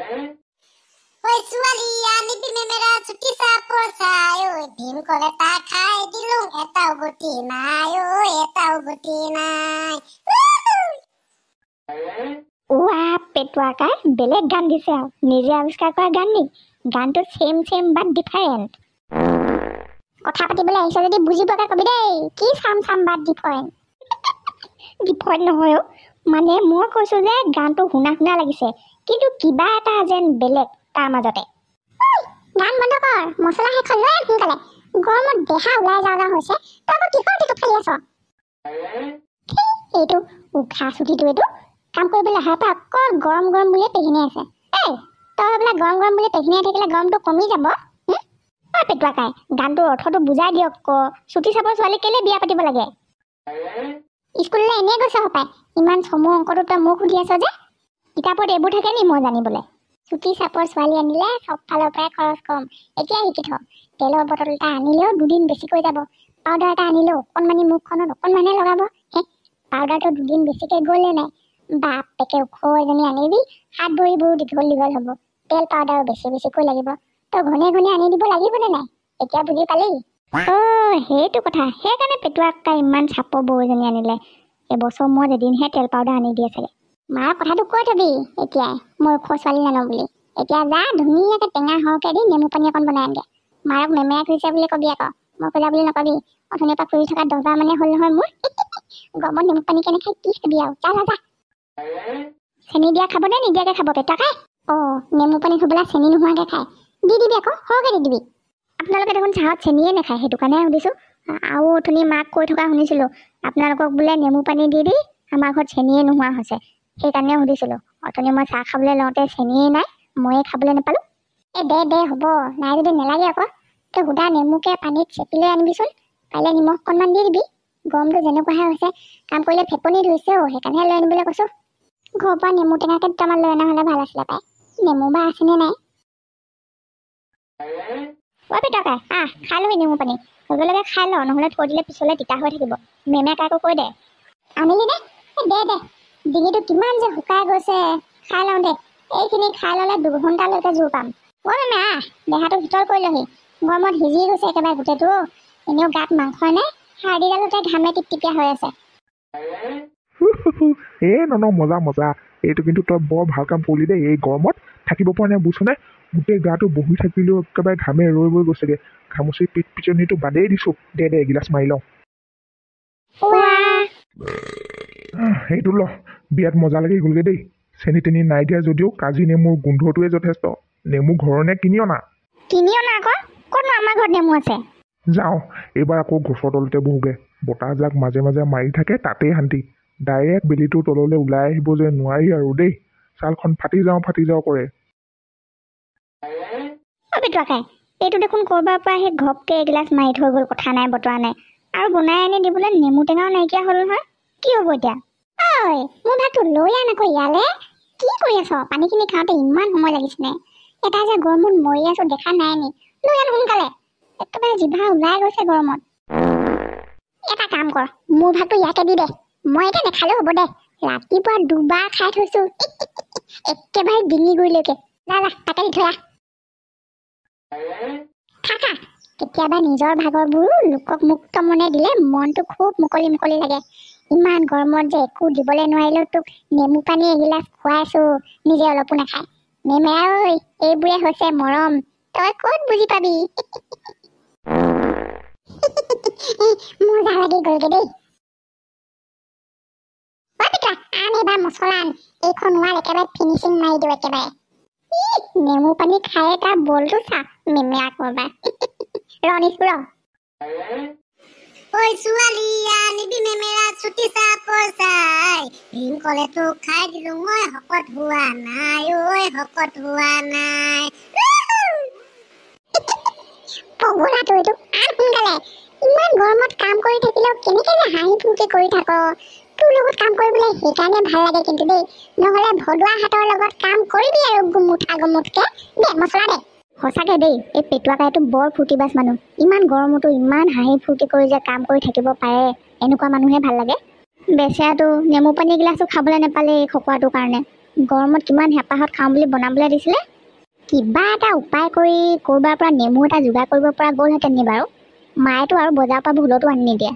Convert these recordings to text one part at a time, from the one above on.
ওই ছোৱালী আনিবি মেমেৰা চুটি চাপৰ চাই ঐ ভীমকল এটা খাই দিলো এটাও গতি নাই ঐ এটাও গতি নাই ওৱা পেটুৱাকাই বেলেগ গান দিছে আৰু নিজে আৱিষ্কাৰ কৰা গান নি গানটো চেম বাট ডিফাৰেণ্ট কথা পাতিবলৈ আহিছে যদি বুজি পোৱাকে কবি দেই কি চাম বাট ডিফাৰেণ্ট ডিফাৰেণ্ট নহয় অ' মানে মই কৈছোঁ যে গানটো শুনা লাগিছে কিন্তু কিবা এটা যেন বেলেগ তাৰ মাজতে গান বন্ধ কৰ মছলা শেষ হ'ল লৈ সোনকালে গৰমত দেহা ওলাই যাওঁ হৈছে তই আকৌ টিকট ফালি আছ এইটো উশাহ চুটিটো এইটো কাম কৰিবলৈ অহাৰ পৰা অকল গৰম বুলিয়ে পেহিনে আছে এই তই বোলে গৰম বুলি পেহিনে থাকিলে গৰমটো কমি যাব অ পেটুৱাকাই গানটোৰ অৰ্থটো বুজাই দিয়ক ক চুটি চাপৰ ছোৱালী কেলে বিয়া পাতিব লাগে স্কুললৈ এনেই গৈছ হপায় ইমান চমু অংকটো তই মোক সুধি আছ যে কিতাপত এইবোৰ থাকে নি মই জানিবলৈ চুটি চাপৰ ছোৱালী আনিলে চব ফালৰ পৰাই খৰচ কম এতিয়া শিকি থ তেলৰ বটল এটা আনিলেও দুদিন বেছিকৈ যাব পাউডাৰ এটা আনিলেও অকণমানি মুখখনত অকণমানে লগাব পাউডাৰটো দুদিন বেছিকৈ গ'লে নাই বাপেকে ওখ এজনী আনিবি হাত ভৰিবোৰ দীঘল হ'ব তেল পাউডাৰো বেছিকৈ লাগিব তই ঘনে আনি দিব লাগিবনে নাই এতিয়া বুজি পালি সেইটো কথা সেইকাৰণে পেটুৱাকাই ইমান চাপৰ বৌ এজনী আনিলে এবছৰ মূৰত এদিনহে তেল পাউডাৰ আনি দিয়ে চাগে মাৰ কথাটো কৈ থবি এতিয়াই মই ওখ ছোৱালী জানো বুলি এতিয়া যা ধুনীয়াকৈ টেঙা সৰহকৈ দি নেমু পানী অকণ বনাই আনগে মাৰক মেমেৰা খুজিছে বুলি কবি আকৌ মই খোজা বুলি নকবি অথনিৰ পৰা খুজি থকা 10 মানে হ'ল নহয় মোৰ গৰমত নেমু পানী কেনে খাই কি খাবি আৰু যা চেনি দিয়া খাব নে নিদিয়াকৈ খাব পেটুৱাকাই নেমু পানী খাবলৈ চেনি নোহোৱাকৈ খায় দি দিবি আকৌ সৰহকৈ দি দিবি আপোনালোকে দেখোন চাহত চেনিয়ে নাখায় সেইটো কাৰণে সুধিছোঁ আৰু অথনি মাক কৈ থকা শুনিছিলোঁ আপোনালোকক বোলে নেমু পানী দি আমাৰ ঘৰত চেনিয়ে নোহোৱা হৈছে সেইকাৰণে সুধিছিলোঁ অথনি মই চাহ খাবলৈ লওঁতে চেনিয়ে নাই ময়ে খাবলৈ নাপালোঁ দে হ'ব নাই যদি নালাগে আকৌ তই সুদা নেমুকে পানীত চেপি লৈ আনিবিচোন পাৰিলে নিমখ অকণমান দি দিবি গৰমটো যেনেকুৱাহে হৈছে কাম কৰিলে ফেপনি ধৰিছে সেইকাৰণে লৈ আনিবলৈ কৈছোঁ ঘৰৰ পৰা নেমু টেঙাকে দুটামান লৈ অনা হ'লে ভাল আছিলে পাই নেমু বা আছেনে নাই পেটুৱাকাই খাই লবি নেমু পানী লগে খাই ল নহ'লে থৈ দিলে পিছলৈ তিতা হৈ থাকিব মেমেক আকৌ কৈ দে আনিলি দে ডিঙিটো কিমান যে শুকাই গৈছে খাই লওঁ দে এইখিনি খাই ল'লে 2 ঘণ্টালৈকে জোৰ পাম মেমে দেহাটো শীতল কৰি লহি গৰমত সিজি গৈছে একেবাৰে গোটেইটো এনেও গাত মাংস নাই হাৰ্ডিডালতে ঘামে টিপটিপীয়া হৈ আছে মজা এইটো কিন্তু তই বৰ ভাল কাম কৰিলি দেই এই গৰমত থাকিব পৰা নাই বুজিছনে গোটেই গাটো বহি থাকিলেও একেবাৰে ঘামে ৰৈ গৈছেগে ঘামুচি পিটনিটো বাদেই দিছোঁ দে এগিলাচ মাৰি লওঁ সেইটো ল বিয়াত মজা লাগি গ'লগে দেই চেনি তেনি নাই দিয়া যদিও কাজি নেমুৰ গোন্ধটোৱে যথেষ্ট নেমু ঘৰৰ নে কিনি অনা আকৌ ক'তনো আমাৰ ঘৰত নেমু আছে যাওঁ এইবাৰ আকৌ গছৰ তলতে বহোগে বতাহজাক মাজে মাৰি থাকে তাতেই শান্তি ডাইৰেক্ট বেলিটোৰ তললৈ ওলাই আহিব যে নোৱাৰি আৰু দেই ছালখন ফাটি যাওঁ কৰে পেটুৱাকাই এইটো দেখোন ক'ৰবাৰ পৰা সেই ঘপকে এগিলাচ মাৰি থৈ গ'ল কথা নাই বতৰা নাই আৰু বনাই আনি দিবলৈ নেমু টেঙাও নাইকিয়া হ'ল নহয় কি হ'ব এতিয়া মোৰ ভাতটো লৈ আন আকৌ ইয়ালৈ কি কৰি আছ পানীখিনি খাওঁতে ইমান সময় লাগিছেনে এটা যে গৰমত মৰি আছো দেখা নাই নি লৈ আন সোনকালে একেবাৰে জিভা ওলাই গৈছে গৰমত এটা কাম কৰ মোৰ ভাতটো ইয়াকে দি দে মই এতিয়া নেখালেও হ'ব দে ৰাতিপুৱা 2 বাৰ খাই থৈছো একেবাৰে ডিঙি গুৰিলৈকে যা তাকে দি থৈ খা কেতিয়াবা নিজৰ ভাগৰবোৰ লোকক মুক্ত মনে দিলে মনটো খুব মুকলি লাগে ইমান গৰমত যে একো দিবলৈ নোৱাৰিলেও তোক নেমু পানী এগিলাচ খুৱাইছো নিজে অলপো নাখায় মেমেৰা ঐ এইবোৰে হৈছে মৰম তই ক'ত বুজি পাবি মজা লাগি গ'লগে দেই আন এইবাৰ মছলা আন এইখন ৱাল একেবাৰে ফিনিচিং মাৰি দিওঁ একেবাৰে নেমু পানী খাই তাৰ বলটো চা মেমেৰা কৰবা ৰ ওই ছোৱালী আনিবি মেমেৰা চুটি চাপৰ চাই ভীমকলেটো খাই দিলো মই শকত হোৱা নাই পগলাটো এইটো আন সোনকালে ইমান গৰমত কাম কৰি থাকিলেও কেনেকে যে হাঁহি ফূৰ্তি কৰি থাক তোৰ লগত কাম কৰিবলৈ সেইকাৰণে ভাল লাগে কিন্তু দেই নহ'লে ভদুৱা হাতৰ লগত কাম কৰিবি আৰু গুমুঠকে দে মছলা দে সঁচাকে দেই এই পেটুৱাকাইটো বৰ ফূৰ্তিবাজ মানুহ ইমান গৰমতো ইমান হাঁহি ফূৰ্তি কৰি যে কাম কৰি থাকিব পাৰে এনেকুৱা মানুহে ভাল লাগে বেচেৰাটো নেমু পানী এগিলাচো খাবলৈ নাপালে এই খকুৱাটোৰ কাৰণে গৰমত কিমান হেঁপাহত খাওঁ বুলি বনাবলৈ দিছিলে। কিবা এটা উপায় কৰি ক'ৰবাৰ পৰা নেমু এটা যোগাৰ কৰিব পৰা গ'লহেঁতেন নি বাৰু। মায়েতো আৰু বজাৰৰ পৰা ভুলতো আনি নিদিয়ে।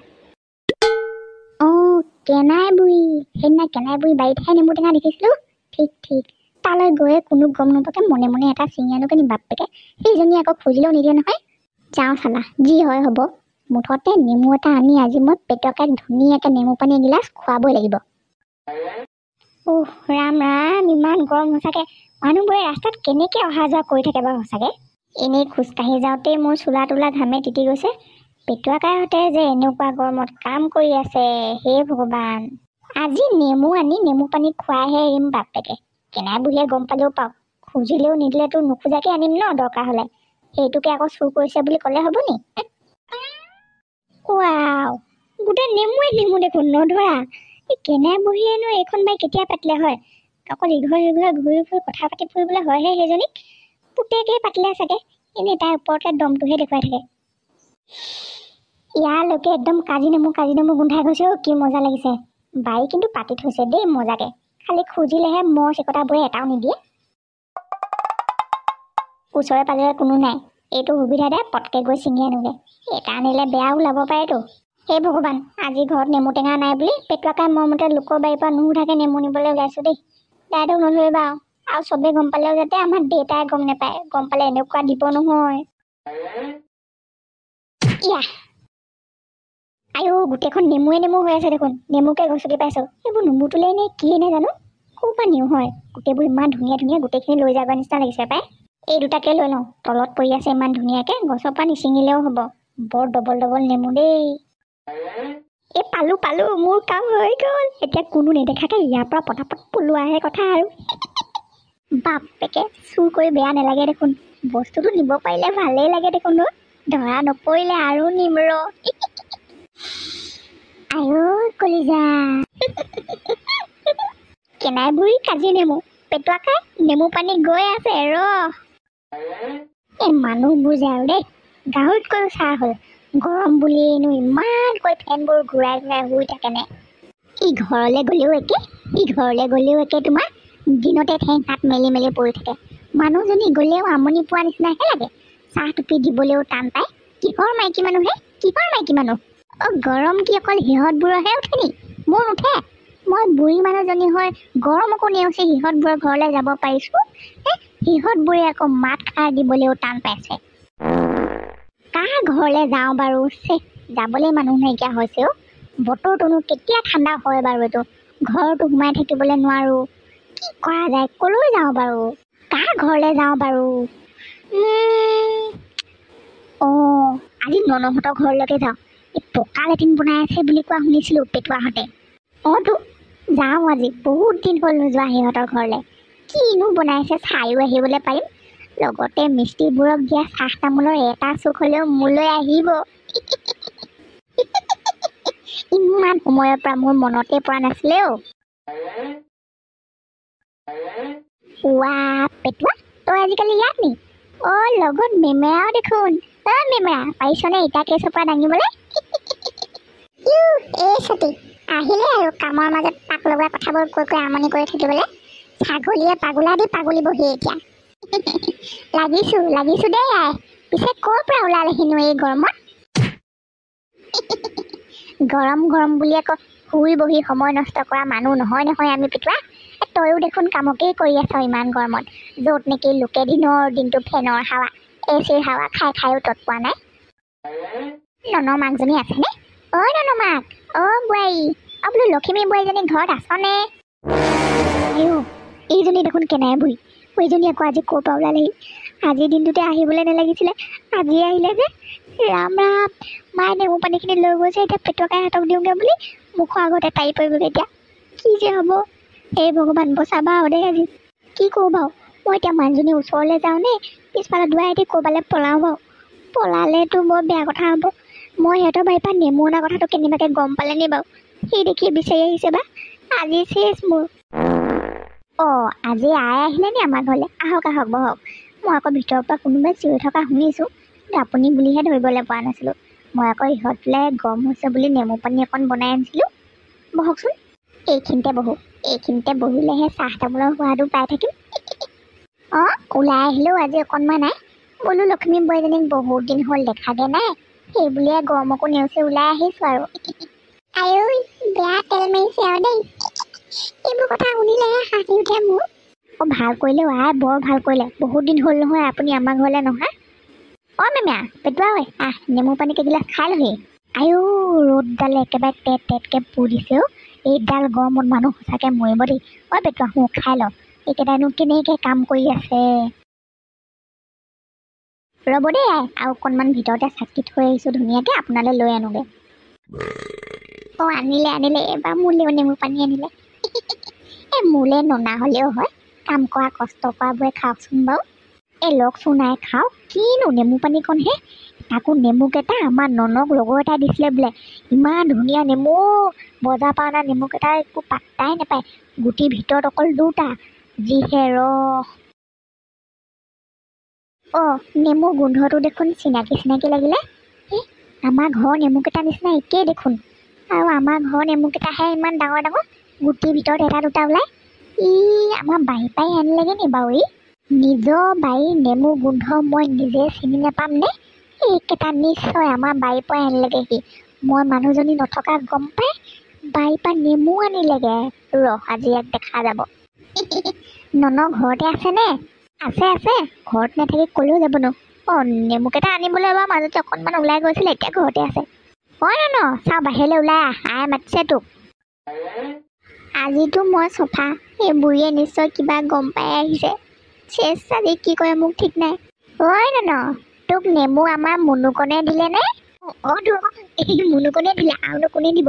অঁ, কেনাই বুঢ়ী, সেইদিনা কেনাই বুঢ়ী বাৰীতহে নেমু টেঙা দেখিছিলোঁ। ঠিক তালৈ গৈয়ে কোনো গম নোপোৱাকে মনে মনে এটা ছিঙি আনোগে নি বাপেকে। সেইজনী আকৌ খুজিলেও নিদিয়ে নহয়। যাওঁ চালা, যি হয় হ'ব। মুঠতে নেমু এটা আনি আজি মই পেটুৱাক ধুনীয়াকৈ নেমু পানী এগিলাচ খুৱাবই লাগিব। ৰাম ৰাম, ইমান গৰম সঁচাকৈ। মানুহবোৰে ৰাস্তাত কেনেকৈ অহা যোৱা কৰি থাকে বাৰু সঁচাকৈ। এনেই খোজকাঢ়ি যাওঁতেই মোৰ চোলা তোলা ঘামে তিতি গৈছে। পেটুৱাকাহঁতে যে এনেকুৱা গৰমত কাম কৰি আছে, হে ভগৱান। আজি নেমু আনি নেমু পানী খুৱাইহে এৰিম বাপেকে। কেনাই বুঢ়ীয়ে গম পালেও পাওক, খুজিলেও নিদিলেতো নোখোজাকে আনিম ন দৰকাৰ হ'লে। সেইটোকে আকৌ চুৰ কৰিছে বুলি ক'লে হ'ব নি? ৱাও, গোটেই নেমু দেখোন নধৰা। এই কেনাই বুঢ়ীয়েনো এইখন বাই কেতিয়া পাতিলে হয়? অকল ইঘৰ সিঘৰে ঘূৰি ফুৰি কথা পাতি ফুৰিবলৈ হয়হে সেইজনীক। পুতেকেই পাতিলে চাগে, এনেই তাইৰ ওপৰতে দমটোহে দেখুৱাই থাকে। ইয়ালৈকে একদম কাজি নেমু গোন্ধাই গৈছে। কি মজা লাগিছে। বাই কিন্তু পাতি থৈছে দেই মজাকে। খালি খুজিলেহে মৰ চিকটাবোৰে এটাও নিদিয়ে। ওচৰে পাজৰে কোনো নাই, এইটো সুবিধাতে পটকে গৈ ছিঙি আনোগে। এটা আনিলে বেয়া ওলাব পাৰেতো। হে ভগৱান, আজি ঘৰত নেমু টেঙা নাই বুলি পেটুৱাকাই মোৰ মতে লোকৰ বাৰীৰ পৰা নুসুধাকে নেমু নিবলৈ ওলাইছোঁ দেই। দাইদেউক নধৰিবা আৰু চবেই গম পালেও যাতে আমাৰ দেউতাই গম নাপায়। গম পালে এনেকুৱা দিব নহয়। আইও, গোটেইখন নেমু হৈ আছে দেখোন। নেমুকে গছকি পাইছোঁ। এইবোৰ নুমুটোলে নে কি নাজানো। ক'ৰ পৰা নিওঁ হয়? গোটেইবোৰ ইমান ধুনীয়া গোটেইখিনি লৈ যাব নিচিনা লাগিছে পাই। এই দুটাকে লৈ লওঁ, তলত পৰি আছে ইমান ধুনীয়াকে, গছৰ পৰা নিচিঙিলেও হ'ব। বৰ ডবল নেমু দেই। এই পালো, মোৰ কাম হৈ গ'ল। এতিয়া কোনো নেদেখাকে ইয়াৰ পৰা পটাপট পলোৱাহে কথা আৰু। বাপেকে, চুৰ কৰি বেয়া নালাগে দেখোন। বস্তুটো নিব পাৰিলে ভালেই লাগে দেখোন। ধৰা নপৰিলে আৰু নিম ৰ। আইও কলিজা। কেনাই বুঢ়ী কাজি নেমু, পেটুৱাকাই নেমু পানী গৈ আছে ৰ। এই মানুহবোৰ যে আৰু দেই, গাহৰিতকৈ চাহ হ'ল। গৰম বুলিনো ইমানকৈ ফেনবোৰ ঘূৰাই শুই থাকেনে। ইঘৰলৈ গ'লেও একে তোমাৰ দিনতে ঠেং হাত মেলি পৰি থাকে। মানুহজনী গ'লেও আমনি পোৱা নিচিনাহে লাগে। চাহ টুপি দিবলৈও টান পায়। কিহৰ মাইকী মানুহ? গৰম কি অকল সিহঁতবোৰৰহে উঠে নি? মোৰ নুঠে। মই বুঢ়ী মানুহজনী হৈ গৰমকো নেওচি সিহঁতবোৰৰ ঘৰলৈ যাব পাৰিছোঁ। সিহঁতবোৰে আকৌ মাত খাৰ দিবলৈও টান পাইছে। কাৰ ঘৰলৈ যাওঁ বাৰু? যাবলৈ মানুহ নাইকিয়া হৈছেও। বতৰটোনো কেতিয়া ঠাণ্ডা হয় বাৰু? এইটো ঘৰতো সোমাই থাকিবলৈ নোৱাৰোঁ। কি কৰা যায়? ক'লৈ যাওঁ বাৰু? কাৰ ঘৰলৈ যাওঁ বাৰু? আজি ননহঁতৰ ঘৰলৈকে যাওঁ। এই পকা লেট্ৰিন বনাই আছে বুলি কোৱা শুনিছিলোঁ পেটুৱাহঁতে। তো যাওঁ আজি, বহুত দিন হ'ল নোযোৱা সিহঁতৰ ঘৰলৈ। কিনো বনাইছে চায়ো আহিবলৈ পাৰিম। লগতে মিস্ত্ৰীবোৰক দিয়া চাহ তামোলৰ এটা চুক হ'লেও মোলৈ আহিব। ইমান সময়ৰ পৰা মোৰ মনতে পৰা নাছিলে অ'। পেটুৱা, তই আজিকালি ইয়াত নি? লগত মেমেৰাও দেখোন। মেমেৰা, পাৰিছনে ইটা কেছৰ পৰা দাঙিবলৈ? এই ছুটি আহিলে আৰু কামৰ মাজত পাক লগা কথাবোৰ কৈ আমনি কৰি থাকিবলৈ। ছাগলীয়ে পাগলা দি পাগলিবহি এতিয়া। লাগিছো দেই আই। পিছে ক'ৰ পৰা ওলালেহিনো এই গৰমত? গৰম বুলি আকৌ শুই বহি সময় নষ্ট কৰা মানুহ নহয় আমি পেটুৱা। তয়ো দেখোন কামকেই কৰি আছ ইমান গৰমত, য'ত নেকি লোকে দিনটো ফেনৰ হাৱা এচিৰ হাৱা খায়ো তত পোৱা নাই। ননৰ মাকজনী আছেনে? ননৰ মাক, বোৱাৰী, বোলো লখিমী বোৱাৰীজনী ঘৰত আছনে? এইজনী দেখোন কেনাই বুঢ়ী। এইজনী আকৌ আজি ক'ৰ পৰা ওলালেহি? আজিৰ দিনটোতে আহিবলৈ নালাগিছিলে, আজি আহিলে যে। ৰাম মায়ে নেমু পানীখিনি লৈ গৈছে। এতিয়া পেটুৱাকাই হাতক দিওঁগে বুলি মুখৰ আগতে তাৰি পৰিবগৈ। এতিয়া কি যে হ'ব? হে ভগৱান, বচাবা আৰু দেই আজি। কি কৰোঁ বাৰু? মই এতিয়া মানুহজনীৰ ওচৰলৈ যাওঁনে পিছফালে দুৱাৰেদি ক'ৰবালৈ পলাওঁ বাৰু? পলালেতো বৰ বেয়া কথা হ'ব। মই সিহঁতৰ বাৰীৰ পৰা নেমু অনা কথাটো কেনেবাকৈ গম পালে নি বাৰু? সেই দেখি বিচাৰি আহিছে বা। আজি চেচ মোৰ। আজি আই আহিলে নি আমাৰ ঘৰলৈ? আহক বহক। মই আকৌ ভিতৰৰ পৰা কোনোবাই চিঞৰি থকা শুনিছোঁ, কিন্তু আপুনি বুলিহে ধৰিবলৈ পৰা নাছিলোঁ। মই আকৌ ইহঁতলৈ গৰম হৈছে বুলি নেমু পানী অকণ বনাই আনিছিলোঁ। বহকচোন, এইখিনিতে বহো। এইখিনিতে বহিলেহে চাহ তামোলৰ সোৱাদো পাই থাকিম। ওলাই আহিলেও আজি অকণমান নাই বোলো লক্ষ্মী বোৱাৰীজনীক বহুত দিন হ'ল দেখাগে নাই, সেই বুলিয়ে গৰমকো নেওচি ওলাই আহিছোঁ আৰু। আইঐ বেয়া তেল মাৰিছে আৰু দেই, এইবোৰ কথা শুনিলেহে হাঁহি উঠে মোৰ। ভাল কৰিলে বৰ ভাল কৰিলে, বহুত দিন হ'ল নহয় আপুনি আমাৰ ঘৰলৈ নহা। মেমীয়া পেটুৱা ঐ নেমু পানী কেইগিলাচ খাই লহি। ৰ'দডালে একেবাৰে টেটকৈ পুৰিছে এইডাল গৰমত মানুহ সঁচাকৈ মৰিব দেই। পেটুৱা খাই ল, এইকেইটাইনো কেনেকৈ কাম কৰি আছে। ৰ'ব দেই আৰু অকণমান ভিতৰতে চাকি থৈ আহিছোঁ ধুনীয়াকৈ, আপোনালৈ লৈ আনোগৈ। আনিলে এবাৰ মোলৈও নেমু পানী আনিলে। মোলৈ ননা হ'লেও হয়, কাম কৰা কষ্ট কৰাবোৰে খাওকচোন বাৰু। লওকচোন নাই খাওক, কিনো নেমু পানীকণহে, তাকো নেমুকেইটা আমাৰ ননক লগৰ এটাই দিছিলে বোলে। ইমান ধুনীয়া নেমু, বজাৰ পৰা অনা নেমুকেইটা একো পাত্তাই নাপায়, গুটিৰ ভিতৰত অকল 2টা, যিহে ৰস। নেমু গোন্ধটো দেখোন চিনাকি লাগিলে। আমাৰ ঘৰৰ নেমুকেইটা নিচিনা একেই দেখোন, আৰু আমাৰ ঘৰৰ নেমুকেইটাহে ইমান ডাঙৰ ডাঙৰ, গুটিৰ ভিতৰত 1-2টা ওলায়। আমাৰ বাৰীৰ পৰাই আনিলেগৈ নি বাৰু? নিজৰ বাৰীৰ নেমু গোন্ধ মই নিজে চিনি নাপাম নে? এইকেইটা নিশ্চয় আমাৰ বাৰীৰ পৰাই আনিলেগৈ। মই মানুহজনী নথকা গম পাই বাৰীৰ পৰা নেমু আনিলেগৈ। আজি ইয়াক দেখা যাব। নন ঘৰতে আছেনে? আছে ঘৰত নাথাকি ক'লেও যাব ন। নেমুকেইটা আনিবলৈ বাৰু মাজতে অকণমান ওলাই গৈছিলে, এতিয়া ঘৰতে আছে। নন চাওঁ বাহিৰলৈ ওলাই আই মাতিছে তোক। আজিতো মই চফা, এই বুঢ়ীয়ে নিশ্চয় কিবা গম পাই আহিছে। আজি কি কৰে মোক ঠিক নাই। নন তোক নেমু আমাৰ মুনুকনে দিলে নে? মুনুকনে দিলে, আৰুনো কোনে দিব?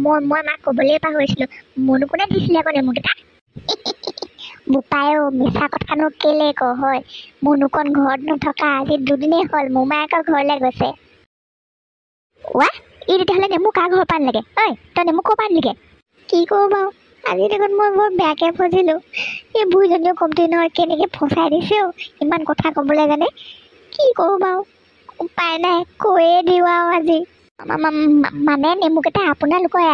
মই মাক ক'বলৈ পাহৰিছিলোঁ, মুনুকনে দিছিলে আকৌ নেমুকেইটা। বোপাই মিছা কথানো কেলে ক হয়, মুনুকন ঘৰত নথকা আজি 2 দিনেই হ'ল, মোমায়েকৰ ঘৰলৈ গৈছে। তেতিয়াহ'লে নেমু কাৰ ঘৰৰ পৰা আনিলেগে? তই নেমু ক'ৰ পৰা আনিলিগে? কি কৰোঁ বাৰু, আজি দেখোন মই বৰ বেয়াকৈ ফচিলোঁ। এই বুঢ়ীজনীও কমতি নহয়, কেনেকৈ ফচাই দিছে ইমান কথা ক'বলৈ জানে। কি কৰোঁ বাৰু, উপায় নাই, কৈয়ে দিওঁ আৰু আজি। মানে নেমুকেইটা আপোনালোকৰ,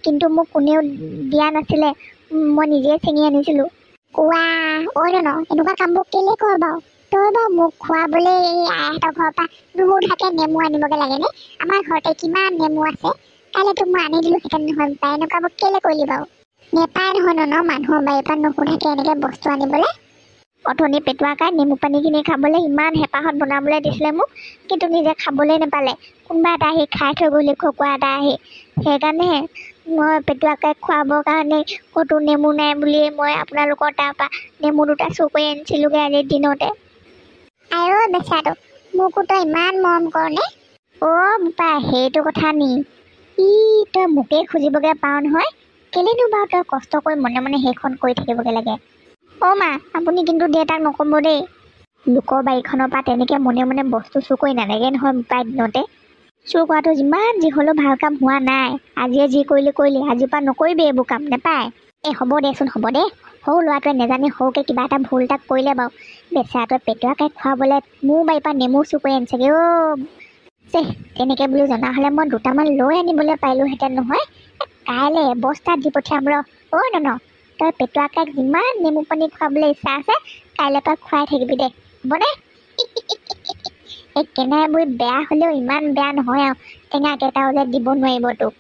কিন্তু মোক কোনেও দিয়া নাছিলে, মই নিজে ছিঙি আনিছিলোঁ। নন এনেকুৱা কামবোৰ কেলে কৰ বাৰু? তই বাৰু মোক খোৱাবলৈ এই আইহঁতৰ ঘৰৰ পৰা নুসুধাকৈ নেমু আনিবগৈ লাগেনে? আমাৰ ঘৰতে কিমান নেমু আছে, কাইলৈ তোক মই আনি দিলোঁ হেঁতেন নহয়। এনেকুৱাবোৰ কেলে কৰিলি বাৰু? নেপায় নহয় নন, মানুহৰ বাৰীৰ পৰা নুসুধাকৈ এনেকৈ বস্তু আনিবলৈ। অথনি পেটুৱাকাই নেমু পানীখিনি খাবলৈ ইমান হেঁপাহত বনাবলৈ দিছিলে মোক, কিন্তু নিজে খাবলৈ নাপালে। কোনোবা এটা আহি খাই থৈ গ'লি, খকুৱা এটা আহি। সেইকাৰণেহে মই পেটুৱাকাইক খুৱাবৰ কাৰণে ক'তো নেমু নাই বুলিয়ে মই আপোনালোকৰ তাৰপৰা নেমু 2টা চুৰ কৰি আনিছিলোঁগৈ আজিৰ দিনতে। বেচাটো মোকো তই ইমান মৰম কৰ নে? বোপাই সেইটো কথা নি? তই মোকেই খুজিবগৈ পাৰ নহয়, কেলেনো বাৰু তই কষ্ট কৰি মনে মনে সেইখন কৰি থাকিবগৈ লাগে। মা আপুনি কিন্তু দেউতাক নক'ব দেই, লোকৰ বাৰীখনৰ পৰা তেনেকৈ মনে মনে বস্তু চুৰ কৰি নালাগে নহয় বোপাই দিনতে। চুৰ কৰাটো যিমান যি হ'লেও ভাল কাম হোৱা নাই, আজিয়ে যি কৰিলি, আজিৰ পৰা নকৰিবি এইবোৰ কাম, নেপায়। হ'ব দেচোন, হ'ব দে, সৰু ল'ৰাটোৱে নেজানি সৰুকৈ কিবা এটা ভুল এটা কৰিলে বাৰু। বেচেৰাটোৱে পেটুৱাকাইক খুৱাবলৈ মোৰ বাৰীৰ পৰা নেমু চুৰ কৰি আনিছেগৈ। তেনেকৈ বুলি জনা হ'লে মই 2টামান লৈ আনিবলৈ পাৰিলোঁহেঁতেন নহয়। কাইলৈ বস্তাত দি পঠিয়াম ৰ। নন তই পেটুৱাকাইক যিমান নেমু পানী খুৱাবলৈ ইচ্ছা আছে, কাইলৈ পৰা খুৱাই থাকিবি দে, হ'বনে? কেনাই বুঢ়ী বেয়া হ'লেও ইমান বেয়া নহয় আৰু, টেঙা কেইটাও যে দিব নোৱাৰিব তোক।